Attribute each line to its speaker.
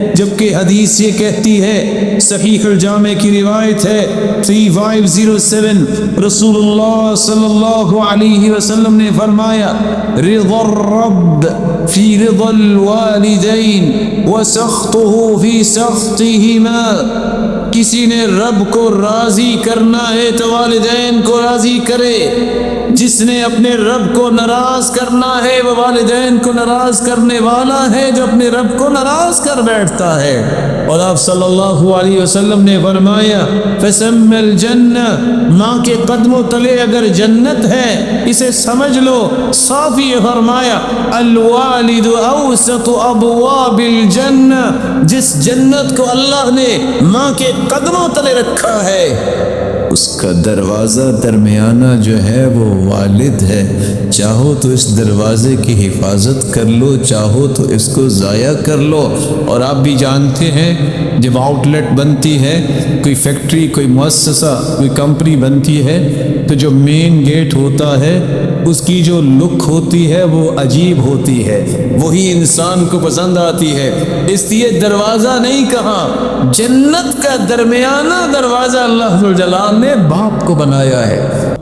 Speaker 1: جبکہ حدیث یہ کہتی ہے، صحیح الجامع کی روایت ہے 3507، رسول اللہ صلی اللہ علیہ وسلم نے فرمایا، رضا الرب فی رضا الوالدین وسخطہ فی سخطہما، کسی نے رب کو راضی کرنا ہے تو والدین کو راضی کرے، جس نے اپنے رب کو ناراض کرنا ہے وہ والدین کو ناراض کرنے والا ہے جو اپنے رب کو ناراض کر بیٹھتا ہے۔ اور آپ صلی اللہ علیہ وسلم نے فرمایا، فَسَمَّ الْجَنَّةِ، ماں کے قدموں تلے اگر جنت ہے اسے سمجھ لو، صاف یہ فرمایا، الوالد اوسط ابواب الجنہ، جس جنت کو اللہ نے ماں کے قدموں تلے رکھا ہے اس کا دروازہ درمیانہ جو ہے وہ والد ہے۔ چاہو تو اس دروازے کی حفاظت کر لو، چاہو تو اس کو ضائع کر لو۔ اور آپ بھی جانتے ہیں جب آؤٹ لیٹ بنتی ہے، کوئی فیکٹری، کوئی مؤسسہ، کوئی کمپنی بنتی ہے، تو جو مین گیٹ ہوتا ہے اس کی جو لک ہوتی ہے وہ عجیب ہوتی ہے، وہی انسان کو پسند آتی ہے۔ اس لیے دروازہ نہیں کہا، جنت کا درمیانہ دروازہ اللہ ذوالجلال نے باپ کو بنایا ہے۔